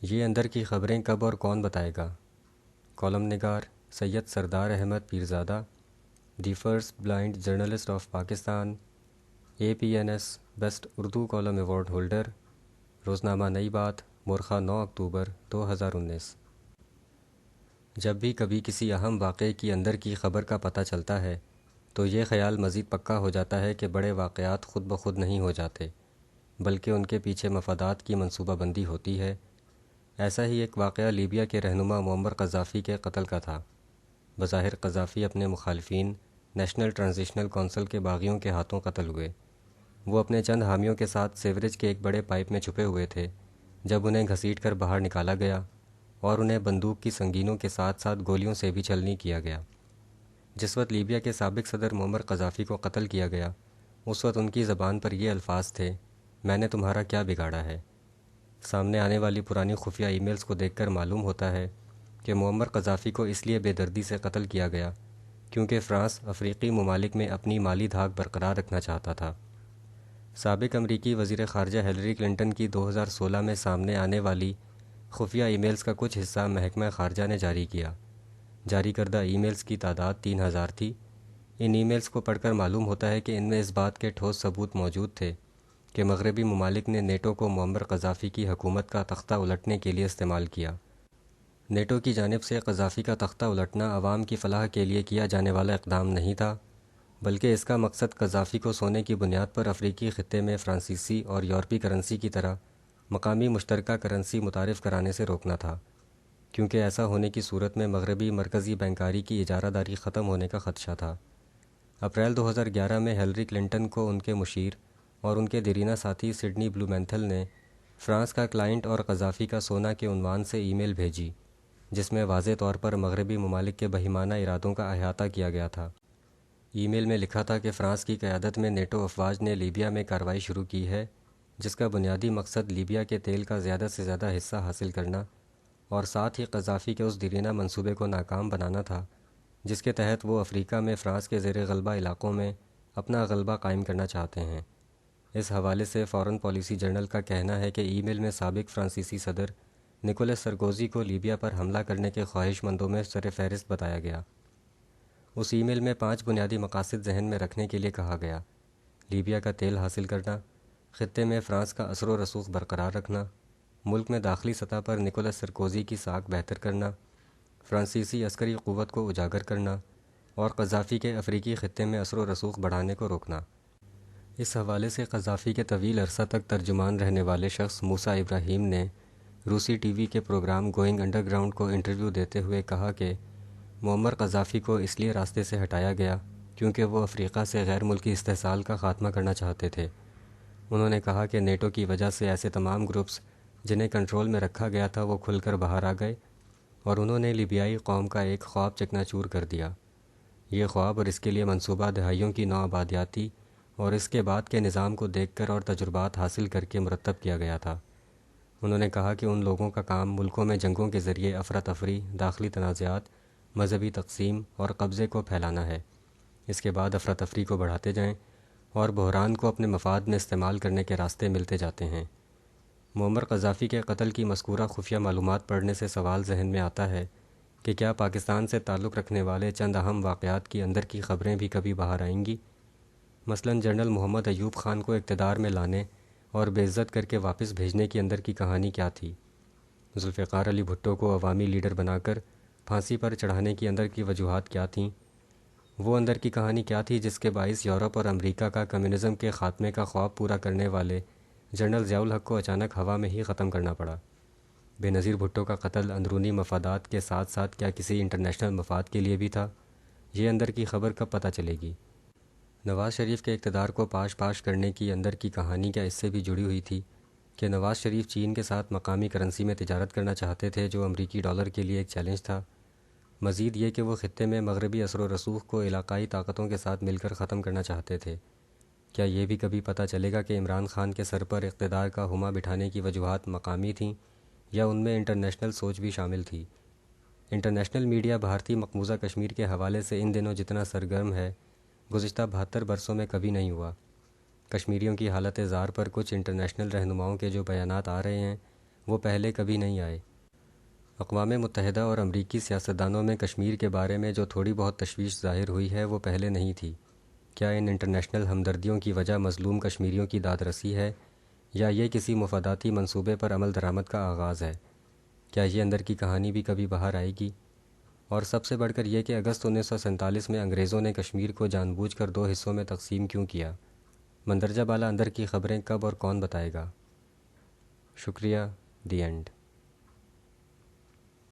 یہ اندر کی خبریں کب اور کون بتائے گا؟ کالم نگار Syed Sardar Ahmad Pirzada, the first blind journalist of Pakistan, APNS best Urdu column award holder, روزنامہ نئی بات، مورخہ 9 اکتوبر 2019۔ جب بھی کبھی کسی اہم واقعے کی اندر کی خبر کا پتہ چلتا ہے تو یہ خیال مزید پکا ہو جاتا ہے کہ بڑے واقعات خود بخود نہیں ہو جاتے، بلکہ ان کے پیچھے مفادات کی منصوبہ بندی ہوتی ہے۔ ایسا ہی ایک واقعہ لیبیا کے رہنما معمر قذافی کے قتل کا تھا۔ بظاہر قذافی اپنے مخالفین نیشنل ٹرانزیشنل کونسل کے باغیوں کے ہاتھوں قتل ہوئے۔ وہ اپنے چند حامیوں کے ساتھ سیوریج کے ایک بڑے پائپ میں چھپے ہوئے تھے جب انہیں گھسیٹ کر باہر نکالا گیا اور انہیں بندوق کی سنگینوں کے ساتھ ساتھ گولیوں سے بھی چھلنی کیا گیا۔ جس وقت لیبیا کے سابق صدر معمر قذافی کو قتل کیا گیا، اس وقت ان کی زبان پر یہ الفاظ تھے: میں نے تمہارا کیا بگاڑا ہے؟ سامنے آنے والی پرانی خفیہ ای میلز کو دیکھ کر معلوم ہوتا ہے کہ معمر قذافی کو اس لیے بے دردی سے قتل کیا گیا کیونکہ فرانس افریقی ممالک میں اپنی مالی دھاک برقرار رکھنا چاہتا تھا۔ سابق امریکی وزیر خارجہ ہیلری کلنٹن کی 2016 میں سامنے آنے والی خفیہ ای میلز کا کچھ حصہ محکمہ خارجہ نے جاری کیا۔ جاری کردہ ای میلز کی تعداد 3000 تھی۔ ان ای میلز کو پڑھ کر معلوم ہوتا ہے کہ ان میں اس بات کے ٹھوس ثبوت موجود تھے کہ مغربی ممالک نے نیٹو کو معمر قذافی کی حکومت کا تختہ الٹنے کے لیے استعمال کیا۔ نیٹو کی جانب سے قذافی کا تختہ الٹنا عوام کی فلاح کے لیے کیا جانے والا اقدام نہیں تھا، بلکہ اس کا مقصد قذافی کو سونے کی بنیاد پر افریقی خطے میں فرانسیسی اور یورپی کرنسی کی طرح مقامی مشترکہ کرنسی متعارف کرانے سے روکنا تھا، کیونکہ ایسا ہونے کی صورت میں مغربی مرکزی بینکاری کی اجارہ داری ختم ہونے کا خدشہ تھا۔ اپریل 2011 میں ہیلری کلنٹن کو ان کے مشیر اور ان کے دیرینہ ساتھی سڈنی بلومینتھل نے فرانس کا کلائنٹ اور قذافی کا سونا کے عنوان سے ای میل بھیجی، جس میں واضح طور پر مغربی ممالک کے بہیمانہ ارادوں کا احاطہ کیا گیا تھا۔ ای میل میں لکھا تھا کہ فرانس کی قیادت میں نیٹو افواج نے لیبیا میں کارروائی شروع کی ہے، جس کا بنیادی مقصد لیبیا کے تیل کا زیادہ سے زیادہ حصہ حاصل کرنا اور ساتھ ہی قذافی کے اس دیرینہ منصوبے کو ناکام بنانا تھا جس کے تحت وہ افریقہ میں فرانس کے زیر غلبہ علاقوں میں اپنا غلبہ قائم کرنا چاہتے ہیں۔ اس حوالے سے فارن پالیسی جرنل کا کہنا ہے کہ ای میل میں سابق فرانسیسی صدر نکولس سرکوزی کو لیبیا پر حملہ کرنے کے خواہش مندوں میں سر فہرست بتایا گیا۔ اس ای میل میں 5 بنیادی مقاصد ذہن میں رکھنے کے لیے کہا گیا: لیبیا کا تیل حاصل کرنا، خطے میں فرانس کا اثر و رسوخ برقرار رکھنا، ملک میں داخلی سطح پر نکولس سرکوزی کی ساکھ بہتر کرنا، فرانسیسی عسکری قوت کو اجاگر کرنا اور قذافی کے افریقی خطے میں اثر و رسوخ بڑھانے کو روکنا۔ اس حوالے سے قذافی کے طویل عرصہ تک ترجمان رہنے والے شخص موسیٰ ابراہیم نے روسی ٹی وی کے پروگرام گوئنگ انڈر گراؤنڈ کو انٹرویو دیتے ہوئے کہا کہ معمر قذافی کو اس لیے راستے سے ہٹایا گیا کیونکہ وہ افریقہ سے غیر ملکی استحصال کا خاتمہ کرنا چاہتے تھے۔ انہوں نے کہا کہ نیٹو کی وجہ سے ایسے تمام گروپس جنہیں کنٹرول میں رکھا گیا تھا وہ کھل کر باہر آ گئے اور انہوں نے لیبیائی قوم کا ایک خواب چکنا چور کر دیا۔ یہ خواب اور اس کے لیے منصوبہ دہائیوں کی نوآبادیاتی اور اس کے بعد کے نظام کو دیکھ کر اور تجربات حاصل کر کے مرتب کیا گیا تھا۔ انہوں نے کہا کہ ان لوگوں کا کام ملکوں میں جنگوں کے ذریعے افراتفری، داخلی تنازعات، مذہبی تقسیم اور قبضے کو پھیلانا ہے۔ اس کے بعد افراتفری کو بڑھاتے جائیں اور بحران کو اپنے مفاد میں استعمال کرنے کے راستے ملتے جاتے ہیں۔ معمر قذافی کے قتل کی مذکورہ خفیہ معلومات پڑھنے سے سوال ذہن میں آتا ہے کہ کیا پاکستان سے تعلق رکھنے والے چند اہم واقعات کی اندر کی خبریں بھی کبھی باہر آئیں گی؟ مثلاً جنرل محمد ایوب خان کو اقتدار میں لانے اور بے عزت کر کے واپس بھیجنے کی اندر کی کہانی کیا تھی؟ ذوالفقار علی بھٹو کو عوامی لیڈر بنا کر پھانسی پر چڑھانے کی اندر کی وجوہات کیا تھیں؟ وہ اندر کی کہانی کیا تھی جس کے باعث یورپ اور امریکہ کا کمیونزم کے خاتمے کا خواب پورا کرنے والے جنرل ضیاء الحق کو اچانک ہوا میں ہی ختم کرنا پڑا؟ بے نظیر بھٹو کا قتل اندرونی مفادات کے ساتھ ساتھ کیا کسی انٹرنیشنل مفاد کے لیے بھی تھا؟ یہ اندر کی خبر کب پتہ چلے گی؟ نواز شریف کے اقتدار کو پاش پاش کرنے کی اندر کی کہانی کیا اس سے بھی جڑی ہوئی تھی کہ نواز شریف چین کے ساتھ مقامی کرنسی میں تجارت کرنا چاہتے تھے جو امریکی ڈالر کے لیے ایک چیلنج تھا؟ مزید یہ کہ وہ خطے میں مغربی اثر و رسوخ کو علاقائی طاقتوں کے ساتھ مل کر ختم کرنا چاہتے تھے؟ کیا یہ بھی کبھی پتہ چلے گا کہ عمران خان کے سر پر اقتدار کا ہمہ بٹھانے کی وجوہات مقامی تھیں یا ان میں انٹرنیشنل سوچ بھی شامل تھی؟ انٹرنیشنل میڈیا بھارتی مقبوضہ کشمیر کے حوالے سے ان دنوں جتنا سرگرم ہے گزشتہ 72 برسوں میں کبھی نہیں ہوا۔ کشمیریوں کی حالت زار پر کچھ انٹرنیشنل رہنماؤں کے جو بیانات آ رہے ہیں وہ پہلے کبھی نہیں آئے۔ اقوام متحدہ اور امریکی سیاستدانوں میں کشمیر کے بارے میں جو تھوڑی بہت تشویش ظاہر ہوئی ہے وہ پہلے نہیں تھی۔ کیا ان انٹرنیشنل ہمدردیوں کی وجہ مظلوم کشمیریوں کی داد رسی ہے، یا یہ کسی مفاداتی منصوبے پر عمل درآمد کا آغاز ہے؟ کیا یہ اندر کی کہانی بھی کبھی باہر آئے گی؟ اور سب سے بڑھ کر یہ کہ اگست 1947 میں انگریزوں نے کشمیر کو جان بوجھ کر 2 حصوں میں تقسیم کیوں کیا؟ مندرجہ بالا اندر کی خبریں کب اور کون بتائے گا؟ شکریہ۔ The end.